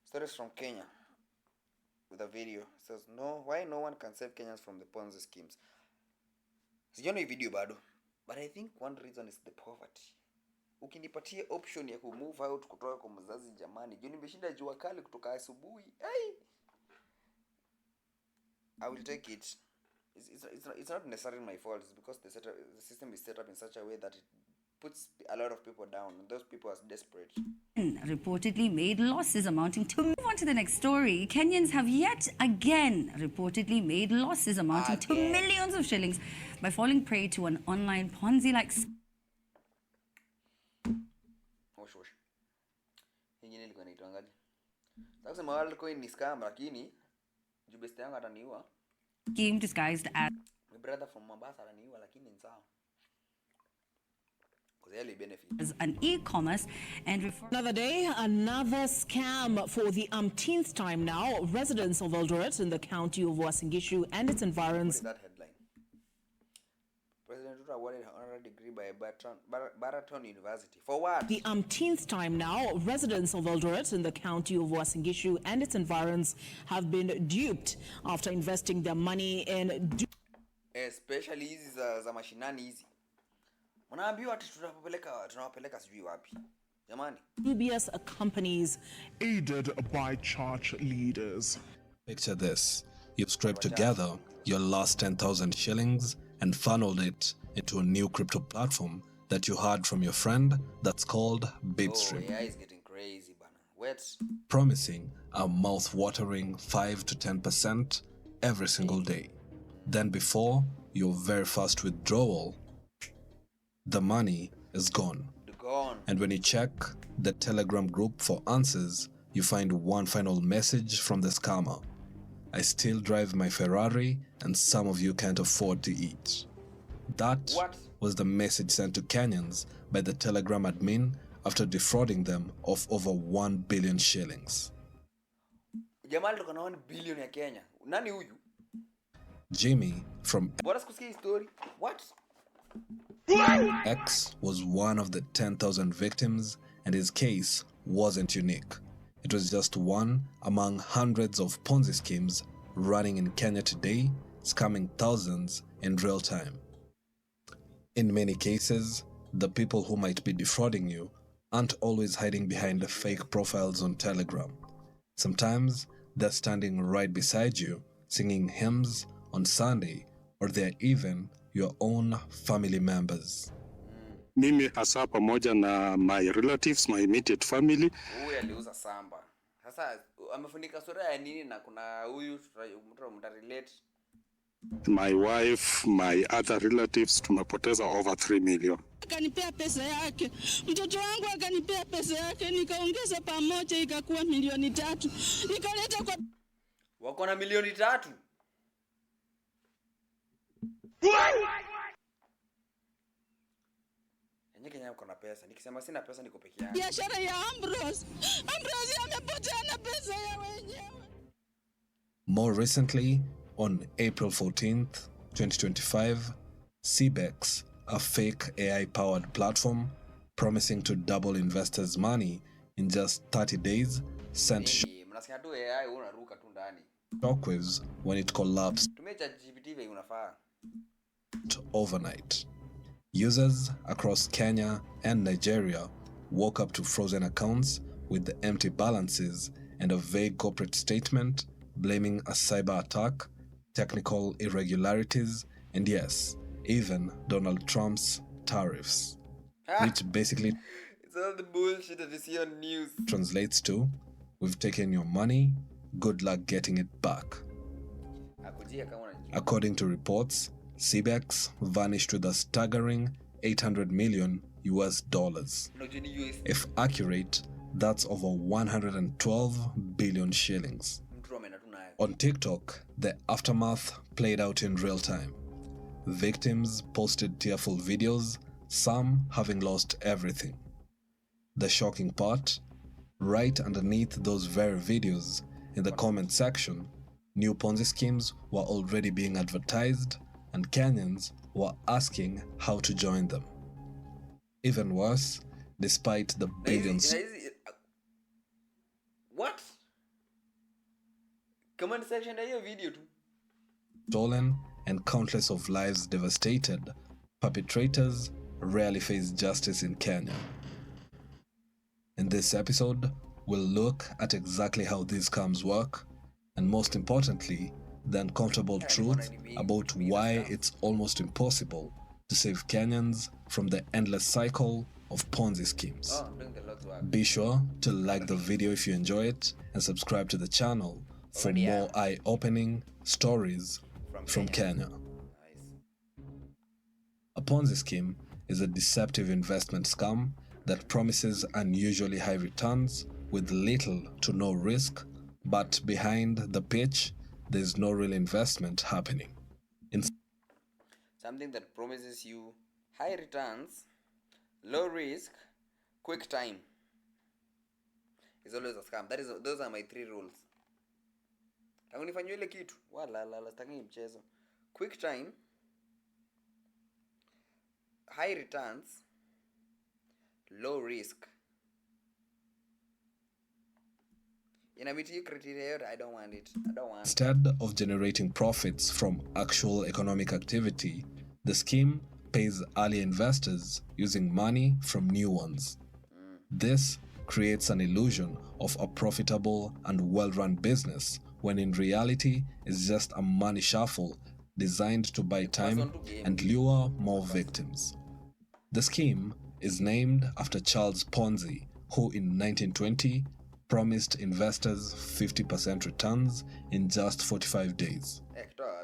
Stories from Kenya with a video. It says why no one can save Kenyans from the Ponzi schemes. Sijaona hii video bado, but I think one reason is the poverty. Ukinipatia option ya move out kutoka kwa mzazi jamani, juu nimeshinda jua kali kutoka asubuhi. Hey! I will take it. It's not necessarily my fault. It's because the system is set up in such a way that it puts a lot of people down, and those people are desperate. Reportedly made losses amounting to... Move on to the next story. Kenyans have yet again reportedly made losses amounting to millions of shillings by falling prey to an online Ponzi-like... Hingine ilikuwa inaitwangaje? Sasa world coin ni scam lakini jubeste yangu ataniua. Scheme disguised as... My brother from Mombasa ataniua lakini ni sawa. As an e-commerce and another day, another scam for the umpteenth time now. Residents of Eldoret in the county of Uasin Gishu and its environs. What is that headline? President Ruto awarded an honorary degree by Baraton University. For what? The umpteenth time now, residents of Eldoret in the county of Uasin Gishu and its environs have been duped after investing their money in... Especially hizi za mashinani hizi. Mnaambiwa ati tunawapeleka sijui wapi. Jamani. dubious companies aided by church leaders. Picture this. You've scraped together your last 10,000 shillings and funneled it into a new crypto platform that you heard from your friend that's called Bitstream. Oh, yeah, it's getting crazy, bana. Wet. Promising a mouth-watering 5 to 10% every single day. Then before your very first withdrawal, the money is gone. And when you check the Telegram group for answers, you find one final message from the scammer. I still drive my Ferrari and some of you can't afford to eat. That was the message sent to Kenyans by the Telegram admin after defrauding them of over 1 billion shillings. Jamali tuko na 1 billion ya Kenya. Nani huyu? Jimmy from What? X was one of the 10,000 victims, and his case wasn't unique. It was just one among hundreds of Ponzi schemes running in Kenya today, scamming thousands in real time. In many cases, the people who might be defrauding you aren't always hiding behind the fake profiles on Telegram. Sometimes they're standing right beside you, singing hymns on Sunday, or they're even your own family members. Mimi hasa pamoja na my relatives, my immediate family. Huyu aliuza samba. Sasa amefunika sura ya nini na kuna huyu mtu mtarelate? My wife, my other relatives tumepoteza over 3 million. Akanipea pesa yake. Mtoto wangu akanipea pesa yake, nikaongeza pamoja ikakuwa 3 milioni. Nikaleta kwa wako na 3 milioni. Kenya uko na pesa. Nikisema sina pesa niko peke yangu. Biashara ya Ambrose amepotea na pesa ya wenyewe. More recently, on April 14th, 2025, CBEX, a fake AI-powered platform promising to double investors' money in just 30 days, sent shockwaves when it collapsed overnight. Users across Kenya and Nigeria woke up to frozen accounts with empty balances and a vague corporate statement blaming a cyber attack, technical irregularities, and yes, even Donald Trump's tariffs, which basically it's all the bullshit that you see on news. Translates to, we've taken your money, good luck getting it back. According to reports, CBEX vanished with a staggering $800 million. If accurate, that's over 112 billion shillings. On TikTok, the aftermath played out in real time. Victims posted tearful videos, some having lost everything. The shocking part, right underneath those very videos, in the comment section, new Ponzi schemes were already being advertised, and Kenyans were asking how to join them. Even worse, despite the billions... What? comment section ya hiyo video tu. Stolen and countless of lives devastated, perpetrators rarely face justice in Kenya. In this episode, we'll look at exactly how these scams work, and most importantly, the uncomfortable truth about why it's almost impossible to save Kenyans from the endless cycle of Ponzi schemes. Oh, doing the Lord's work. Be sure to like the video if you enjoy it and subscribe to the channel for more eye-opening stories from Kenya. Nice. A Ponzi scheme is a deceptive investment scam that promises unusually high returns with little to no risk, but behind the pitch, there's no real investment happening. Something that promises you high returns, low risk, quick time is always a scam. Those are my 3 rules. Tangu nifanywe ile kitu, wala sitaki mchezo. Quick time, high returns, low risk. Inabiti criteria yote, I don't want it. Instead of generating profits from actual economic activity, the scheme pays early investors using money from new ones. This creates an illusion of a profitable and well-run business, when in reality it's just a money shuffle designed to buy time and lure more victims. The scheme is named after Charles Ponzi, who in 1920 promised investors 50% returns in just 45 days,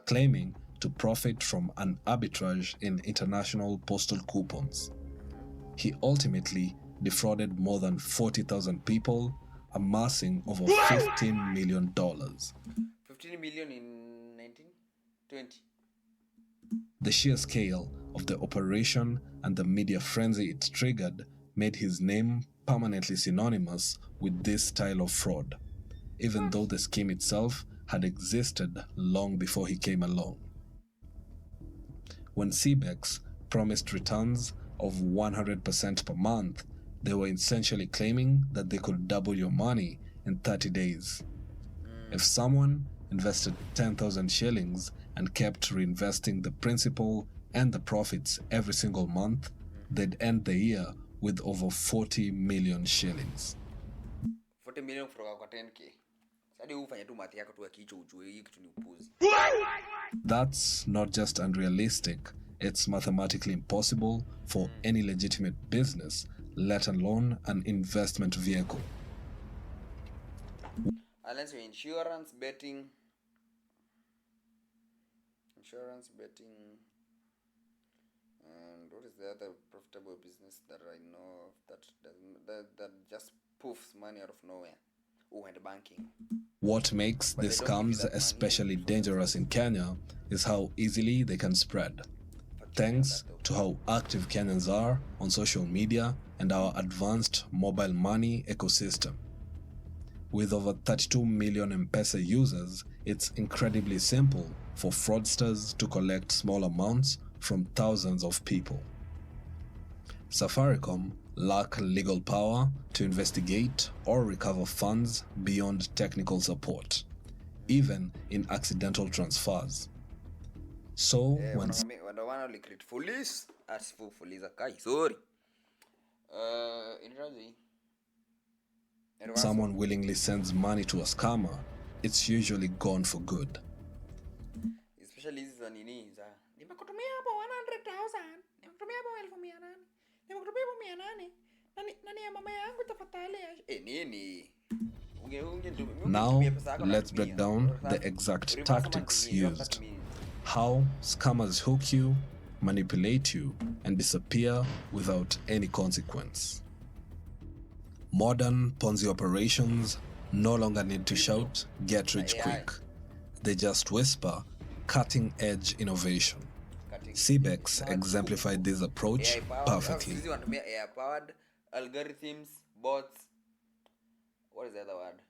claiming to profit from an arbitrage in international postal coupons. He ultimately defrauded more than 40,000 people, amassing over $15 million. 15 million in 1920. The sheer scale of the operation and the media frenzy it triggered made his name permanently synonymous with this style of fraud, even though the scheme itself had existed long before he came along. When CBEX promised returns of 100% per month, they were essentially claiming that they could double your money in 30 days. If someone invested 10,000 shillings and kept reinvesting the principal and the profits every single month, they'd end the year with over 40 million shillings. 40 million kutoka kwa 10k. Sadi ufanye tu mathi yako tu ya kichwa ujue hii kitu ni upuzi. That's not just unrealistic, it's mathematically impossible for any legitimate business, let alone an investment vehicle. Unless you're insurance betting, and what is the other profitable business that I know of that just poofs money out of nowhere? Oh, and banking. What makes these scams especially dangerous in Kenya is how easily they can spread. Thanks to how active Kenyans are on social media and our advanced mobile money ecosystem. With over 32 million M-Pesa users, it's incredibly simple for fraudsters to collect small amounts from thousands of people. Safaricom lack legal power to investigate or recover funds beyond technical support, even in accidental transfers. So when police as for police sorry. someone willingly sends money to a scammer, it's usually gone for good. Especially hizi za nini za nimekutumia hapo 100,000, nimekutumia hapo 1,800, nimekutumia hapo 800, nani ya mama yangu tafadhali. Nini? Now, let's break down the exact tactics used. How scammers hook you, manipulate you, and disappear without any consequence. Modern Ponzi operations no longer need to shout, "Get rich quick." They just whisper, "Cutting-edge innovation." CBEX exemplified this approach perfectly. Sisi wanatumia AI-powered algorithms, bots. What is the other word?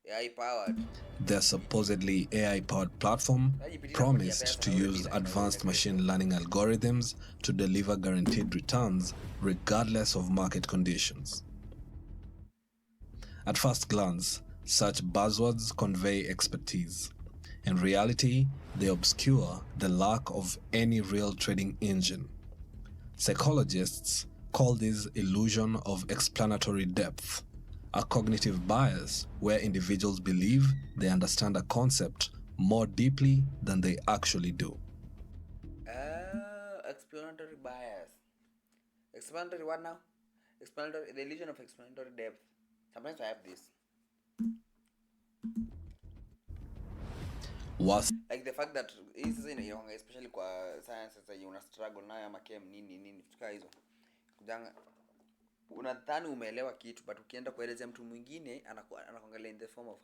AI-powered. Their supposedly AI-powered platform promised to use advanced machine learning algorithms to deliver guaranteed returns regardless of market conditions. At first glance, such buzzwords convey expertise. In reality, they obscure the lack of any real trading engine. Psychologists call this illusion of explanatory depth, a cognitive bias where individuals believe they understand a concept more deeply than they actually do. Explanatory bias. Explanatory what now? Explanatory, the illusion of explanatory depth. Sometimes I have this. Was Like the fact that especially kwa science sasa una struggle nayo ama chem nini tukaa hizo. Kujanga unadhani umeelewa kitu but ukienda kuelezea mtu mwingine anakuangalia in the form of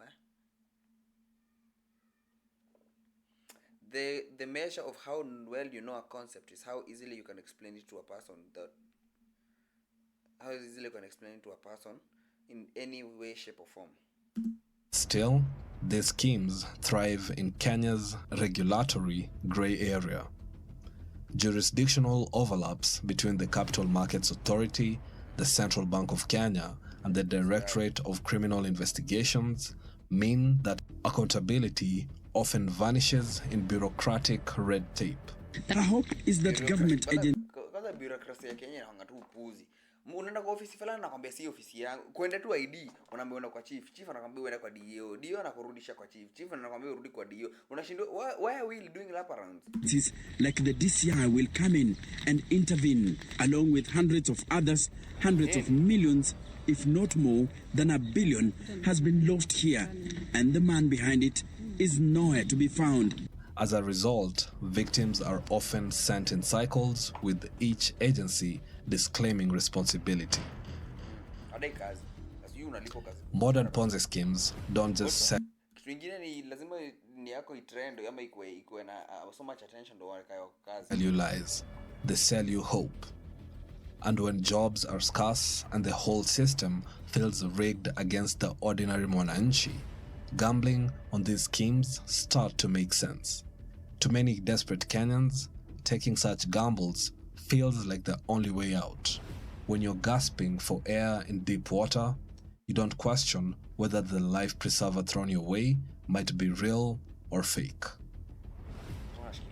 the measure of how well you know a concept is how easily you can explain it to a person in any way, shape or form. Still, these schemes thrive in Kenya's regulatory grey area. Jurisdictional overlaps between the Capital Markets Authority, the Central Bank of Kenya, and the Directorate of Criminal Investigations mean that accountability often vanishes in bureaucratic red tape. The hope is that government agents... Kwanza bureaucracy ya Kenya inaanga tu upuzi. Unaenda kwa ofisi fulani nakwambia si ofisi yangu. Kwenda tu ID, unaambia uenda kwa chief anakwambia uenda kwa DO. DO anakurudisha kwa chief anakwambia urudi kwa DO. Unashindwa why are we doing wraparounds? Like the DCI will come in and intervene along with hundreds of others, hundreds of millions, if not more than $1 billion has been lost here, and the man behind it is nowhere to be found. As a result, victims are often sent in cycles, with each agency disclaiming responsibility. Modern Ponzi schemes don't just sell you lies, they sell you hope. And when jobs are scarce and the whole system feels rigged against the ordinary mwananchi, gambling on these schemes start to make sense. To many desperate Kenyans, taking such gambles feels like the only way out. When you're gasping for air in deep water, you don't question whether the life preserver thrown your way might be real or fake.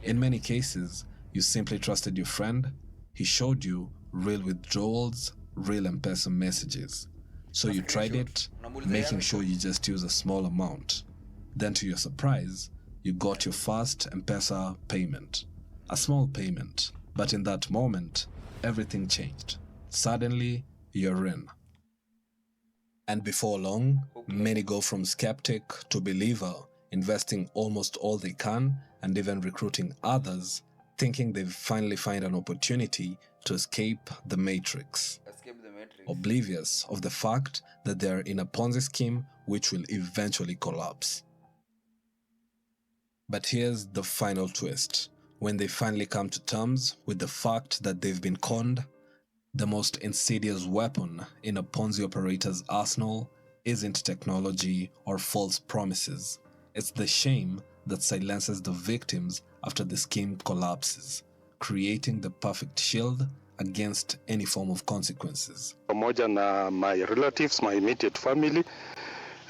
In many cases, you simply trusted your friend. He showed you real withdrawals, real M-Pesa messages. So you tried it, making sure you just use a small amount. Then to your surprise, you got your first M-Pesa payment. A small payment, but in that moment, everything changed. Suddenly, you're in. And before long, many go from skeptic to believer, investing almost all they can and even recruiting others, thinking they've finally found an opportunity to escape the matrix. Oblivious of the fact that they are in a Ponzi scheme which will eventually collapse. But here's the final twist. When they finally come to terms with the fact that they've been conned, the most insidious weapon in a Ponzi operator's arsenal isn't technology or false promises. It's the shame that silences the victims after the scheme collapses, creating the perfect shield against any form of consequences. Pamoja na my relatives, my immediate family,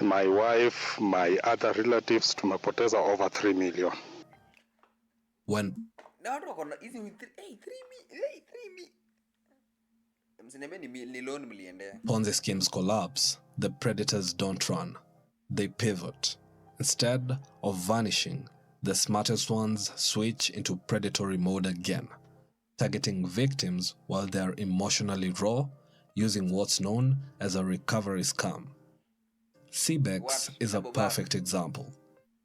my wife, my other relatives, tumepoteza over 3 million. When Ponzi schemes collapse, the predators don't run. They pivot. Instead of vanishing, the smartest ones switch into predatory mode again, targeting victims while they are emotionally raw, using what's known as a recovery scam. CBEX is a perfect example.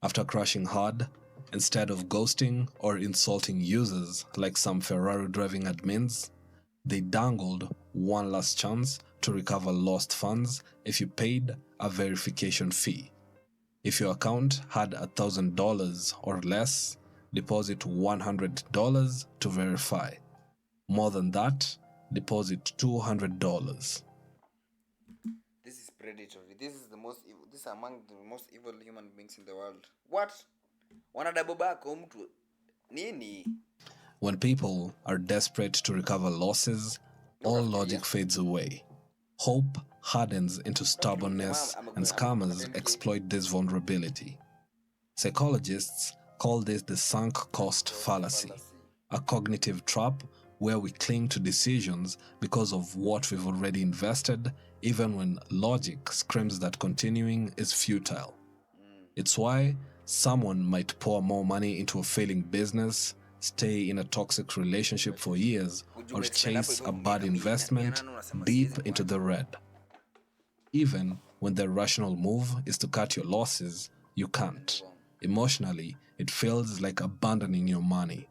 After crashing hard, instead of ghosting or insulting users like some Ferrari-driving admins, they dangled one last chance to recover lost funds if you paid a verification fee. If your account had $1,000 or less, deposit $100 to verify. More than that, deposit $200. This is predatory. This is among the most evil human beings in the world. What? Wana double back mtu nini? When people are desperate to recover losses, all logic fades away. Hope hardens into stubbornness, and scammers exploit this vulnerability. Psychologists call this the sunk cost fallacy, a cognitive trap where we cling to decisions because of what we've already invested, even when logic screams that continuing is futile. It's why someone might pour more money into a failing business, stay in a toxic relationship for years, or chase a bad investment deep into the red. Even when the rational move is to cut your losses, you can't. Emotionally, it feels like abandoning your money.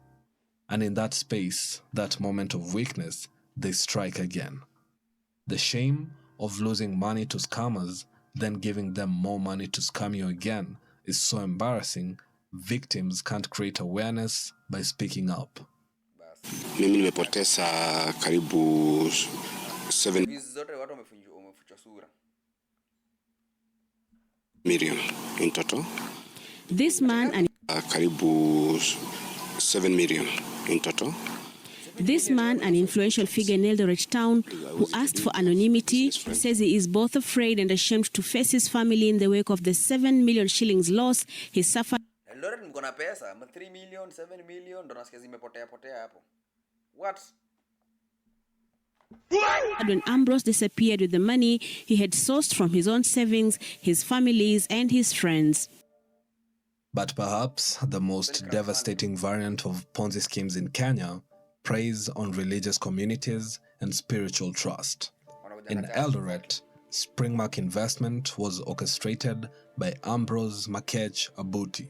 And in that space, that moment of weakness, they strike again. The shame of losing money to scammers, then giving them more money to scam you again, is so embarrassing, victims can't create awareness by speaking up. Mimi nimepoteza karibu 7 million in total. This man and karibu 7 million in total. This man, an influential figure in Eldoret town, who asked for anonymity, says he is both afraid and ashamed to face his family in the wake of the 7 million shillings loss he suffered. Eldoret mko na pesa, 3 million, 7 million, ndo nasikia zimepotea hapo. What? When Ambrose disappeared with the money he had sourced from his own savings, his families, and his friends. But perhaps the most devastating variant of Ponzi schemes in Kenya preys on religious communities and spiritual trust. In Eldoret, Springmark investment was orchestrated by Ambrose Makech Abuti.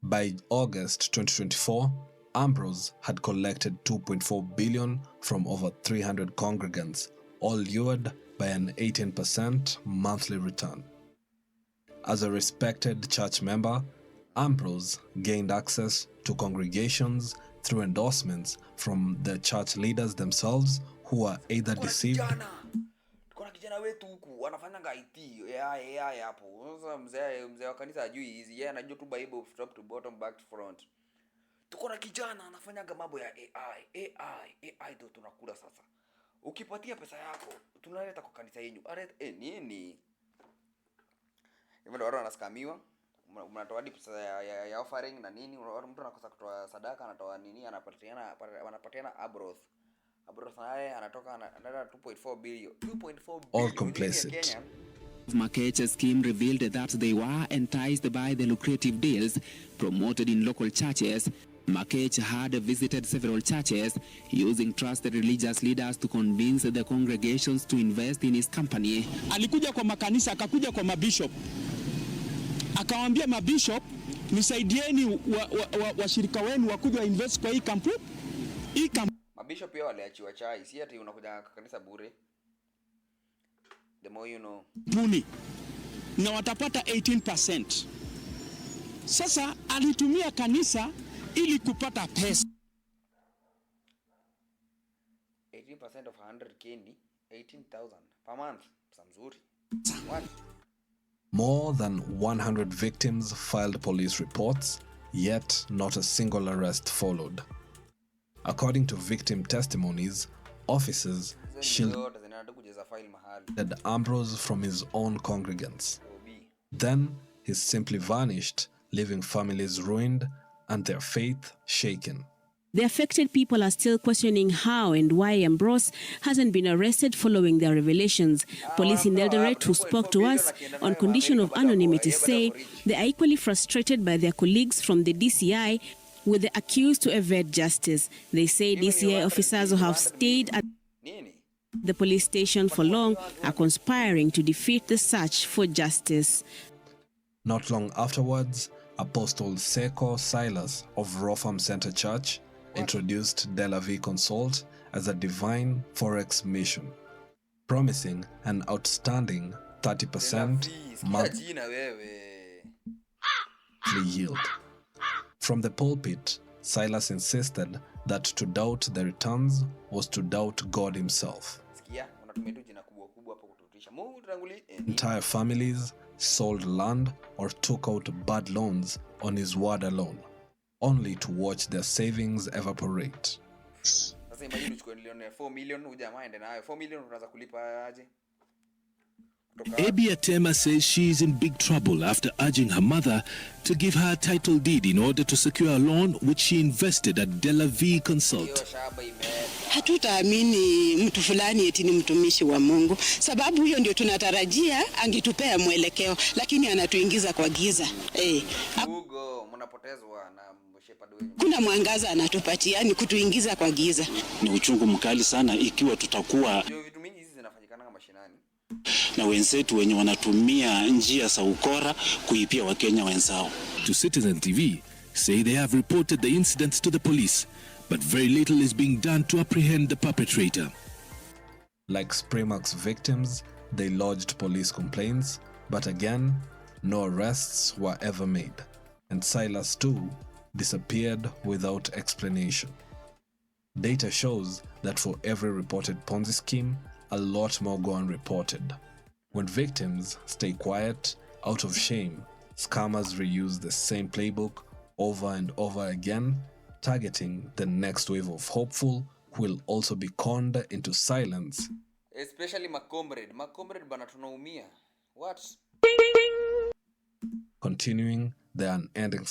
By August 2024, Ambrose had collected 2.4 billion from over 300 congregants, all lured by an 18% monthly return. As a respected church member, Ambrose gained access to congregations through endorsements from the church leaders themselves, who are either deceived. Kuna kijana wetu huku anafanyanga IT AI hapo. Sasa mzee wa kanisa ajui hizi. Yeye anajua tu Bible top to bottom back to front. Tuko na kijana anafanyanga mambo ya AI ndio tunakula sasa. Ukipatia pesa yako, tunaleta kwa kanisa yenu. Nini? Hivyo watu wanaskamiwa. Mnatoa hadi pesa ya offering na nini? Mtu anakosa kutoa sadaka, anatoa nini? Anapatiana Abroth naye anatoka anataka 2.4 billion. 2.4 billion. All complicit. Makech's scheme revealed that they were enticed by the lucrative deals promoted in local churches. Makech had visited several churches using trusted religious leaders to convince the congregations to invest in his company. Alikuja kwa makanisa, akakuja kwa mabishop. Akawaambia mabishop, nisaidieni washirika wenu wakuja invest kwa hii kampuni. Mabishop pia waliachiwa chai, si ati unakuja kanisa bure. The more you know. Puni. Na watapata 18%. Sasa alitumia kanisa ili kupata pesa. 18% of 100k ni 18,000 per month. Samzuri. What? More than 100 victims filed police reports, yet not a single arrest followed. According to victim testimonies, officers shielded Ambrose from his own congregants. Then he simply vanished, leaving families ruined and their faith shaken. The affected people are still questioning how and why Ambrose hasn't been arrested following their revelations. Police in Eldoret, who spoke to us on condition of anonymity, say they are equally frustrated by their colleagues from the DCI, with the accused to evade justice. They say DCI officers who have stayed at the police station for long are conspiring to defeat the search for justice. Not long afterwards, Apostle Seko Silas of Rotham Center Church introduced De La Vie Consult as a divine forex mission, promising an outstanding 30% monthly yield. From the pulpit, Silas insisted that to doubt the returns was to doubt God himself. Entire families sold land or took out bad loans on his word alone, only to watch their savings evaporate. Sasa imagine uchukue 4 million huyu jamaa ende nayo 4 million unaanza kulipa aje? Abby Atema says she is in big trouble after urging her mother to give her a title deed in order to secure a loan which she invested at Dela V Consult. Hatutaamini mtu fulani eti ni mtumishi wa Mungu, sababu huyo ndio tunatarajia angetupea mwelekeo, lakini anatuingiza kwa giza. Kuna mwangaza anatupatia, ni kutuingiza kwa giza. Ni uchungu mkali sana ikiwa tutakuwa na wenzetu wenye wanatumia njia za ukora kuipia Wakenya wenzao. To Citizen TV say they have reported the incidents to the police, but very little is being done to apprehend the perpetrator. Like Spraymark's victims, they lodged police complaints, but again, no arrests were ever made, and Silas too disappeared without explanation. Data shows that for every reported Ponzi scheme, a lot more go unreported. When victims stay quiet, out of shame, scammers reuse the same playbook over and over again, targeting the next wave of hopeful who will also be conned into silence. Especially Macomrade bana tunaumia. What? Continuing the unending